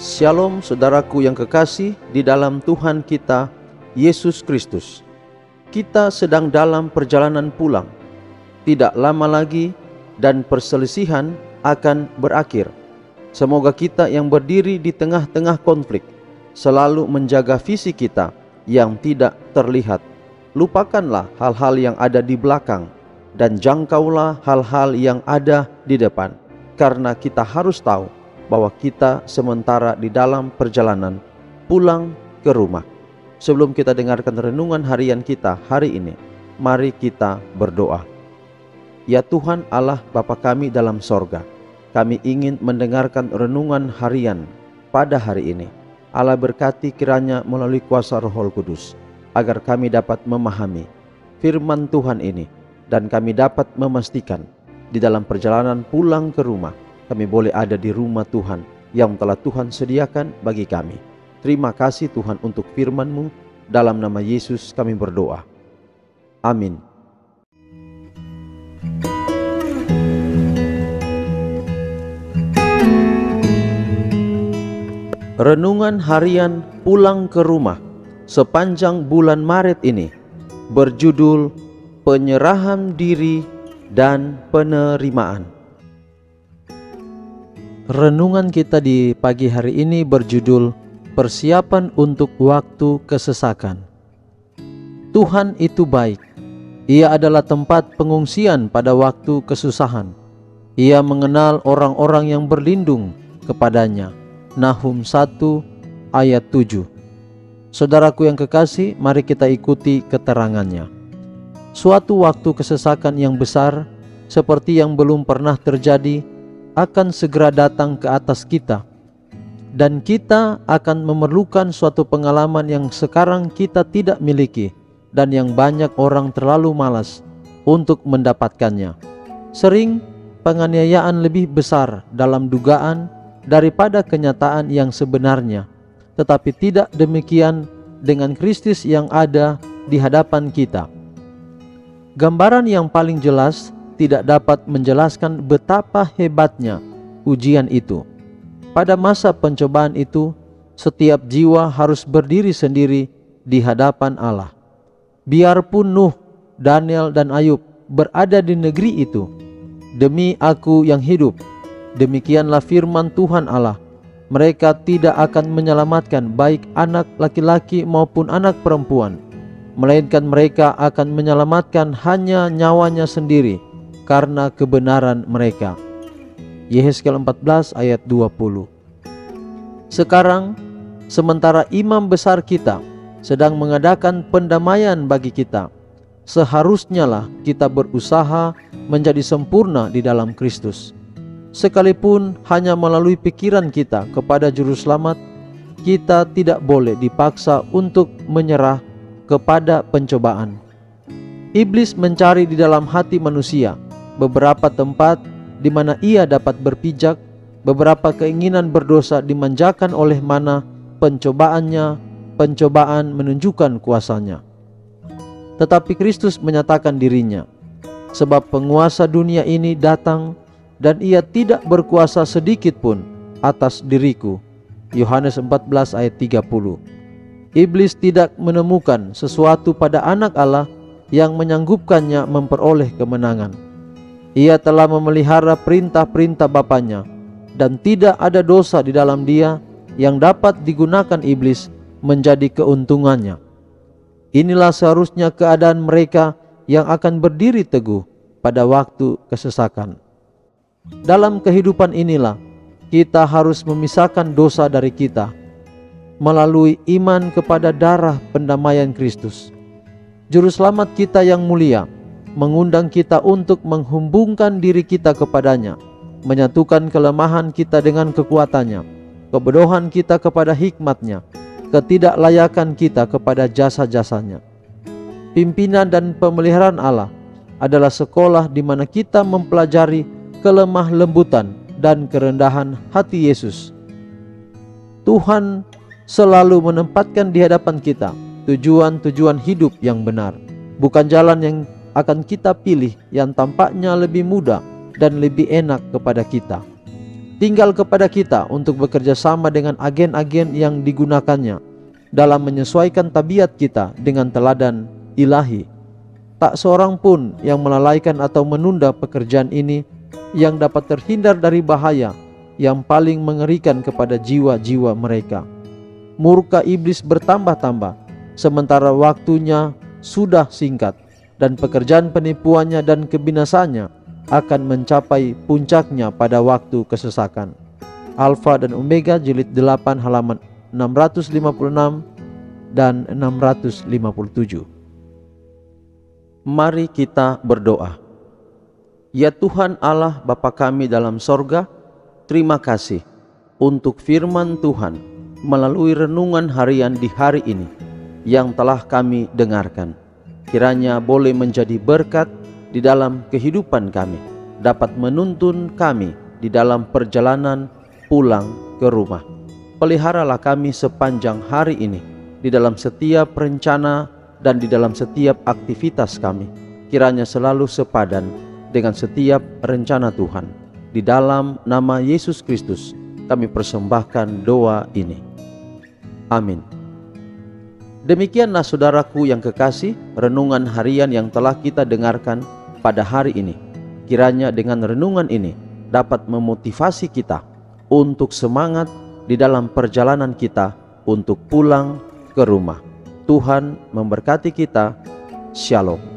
Shalom saudaraku yang kekasih di dalam Tuhan kita, Yesus Kristus. Kita sedang dalam perjalanan pulang. Tidak lama lagi dan perselisihan akan berakhir. Semoga kita yang berdiri di tengah-tengah konflik selalu menjaga visi kita yang tidak terlihat. Lupakanlah hal-hal yang ada di belakang dan jangkaulah hal-hal yang ada di depan. Karena kita harus tahu bahwa kita sementara di dalam perjalanan pulang ke rumah. Sebelum kita dengarkan renungan harian kita hari ini, mari kita berdoa. Ya Tuhan Allah Bapa kami dalam sorga, kami ingin mendengarkan renungan harian pada hari ini. Allah berkati kiranya melalui kuasa Roh Kudus, agar kami dapat memahami firman Tuhan ini, dan kami dapat memastikan di dalam perjalanan pulang ke rumah, kami boleh ada di rumah Tuhan yang telah Tuhan sediakan bagi kami. Terima kasih Tuhan untuk firman-Mu. Dalam nama Yesus kami berdoa. Amin. Renungan harian pulang ke rumah sepanjang bulan Maret ini berjudul Penyerahan Diri dan Penerimaan. Renungan kita di pagi hari ini berjudul Persiapan untuk Waktu Kesesakan. Tuhan itu baik. Ia adalah tempat pengungsian pada waktu kesusahan. Ia mengenal orang-orang yang berlindung kepadanya. Nahum 1 ayat 7. Saudaraku yang kekasih, mari kita ikuti keterangannya. Suatu waktu kesesakan yang besar, seperti yang belum pernah terjadi, akan segera datang ke atas kita, dan kita akan memerlukan suatu pengalaman yang sekarang kita tidak miliki dan yang banyak orang terlalu malas untuk mendapatkannya. Sering penganiayaan lebih besar dalam dugaan daripada kenyataan yang sebenarnya, tetapi tidak demikian dengan Kristus yang ada di hadapan kita. Gambaran yang paling jelas tidak dapat menjelaskan betapa hebatnya ujian itu. Pada masa pencobaan itu, setiap jiwa harus berdiri sendiri di hadapan Allah. Biarpun Nuh, Daniel, dan Ayub berada di negeri itu, demi aku yang hidup, demikianlah firman Tuhan Allah, mereka tidak akan menyelamatkan baik anak laki-laki maupun anak perempuan, melainkan mereka akan menyelamatkan hanya nyawanya sendiri karena kebenaran mereka. Yehezkiel 14 ayat 20. Sekarang, sementara imam besar kita sedang mengadakan pendamaian bagi kita, seharusnya lah kita berusaha menjadi sempurna di dalam Kristus. Sekalipun hanya melalui pikiran kita kepada juru selamat, kita tidak boleh dipaksa untuk menyerah kepada pencobaan. Iblis mencari di dalam hati manusia beberapa tempat di mana ia dapat berpijak, beberapa keinginan berdosa dimanjakan oleh mana pencobaan menunjukkan kuasanya. Tetapi Kristus menyatakan dirinya, sebab penguasa dunia ini datang dan ia tidak berkuasa sedikit pun atas diriku. Yohanes 14 ayat 30. Iblis tidak menemukan sesuatu pada anak Allah yang menyanggupkannya memperoleh kemenangan. Ia telah memelihara perintah-perintah Bapanya, dan tidak ada dosa di dalam dia yang dapat digunakan iblis menjadi keuntungannya. Inilah seharusnya keadaan mereka yang akan berdiri teguh pada waktu kesesakan. Dalam kehidupan inilah kita harus memisahkan dosa dari kita melalui iman kepada darah pendamaian Kristus. Juru selamat kita yang mulia mengundang kita untuk menghubungkan diri kita kepadanya, menyatukan kelemahan kita dengan kekuatannya, kebodohan kita kepada hikmatnya, ketidaklayakan kita kepada jasa-jasanya. Pimpinan dan pemeliharaan Allah adalah sekolah di mana kita mempelajari kelemah lembutan dan kerendahan hati Yesus. Tuhan selalu menempatkan di hadapan kita tujuan-tujuan hidup yang benar, bukan jalan yang akan kita pilih yang tampaknya lebih mudah dan lebih enak kepada kita. Tinggal kepada kita untuk bekerja sama dengan agen-agen yang digunakannya dalam menyesuaikan tabiat kita dengan teladan ilahi. Tak seorang pun yang melalaikan atau menunda pekerjaan ini yang dapat terhindar dari bahaya yang paling mengerikan kepada jiwa-jiwa mereka. Murka iblis bertambah-tambah, sementara waktunya sudah singkat, dan pekerjaan penipuannya dan kebinasannya akan mencapai puncaknya pada waktu kesesakan. Alfa dan Omega jilid 8 halaman 656 dan 657. Mari kita berdoa. Ya Tuhan Allah Bapa kami dalam sorga, terima kasih untuk firman Tuhan melalui renungan harian di hari ini yang telah kami dengarkan. Kiranya boleh menjadi berkat di dalam kehidupan kami, dapat menuntun kami di dalam perjalanan pulang ke rumah. Peliharalah kami sepanjang hari ini, di dalam setiap rencana dan di dalam setiap aktivitas kami. Kiranya selalu sepadan dengan setiap rencana Tuhan. Di dalam nama Yesus Kristus kami persembahkan doa ini. Amin. Demikianlah saudaraku yang kekasih, renungan harian yang telah kita dengarkan pada hari ini. Kiranya dengan renungan ini dapat memotivasi kita untuk semangat di dalam perjalanan kita untuk pulang ke rumah. Tuhan memberkati kita. Shalom.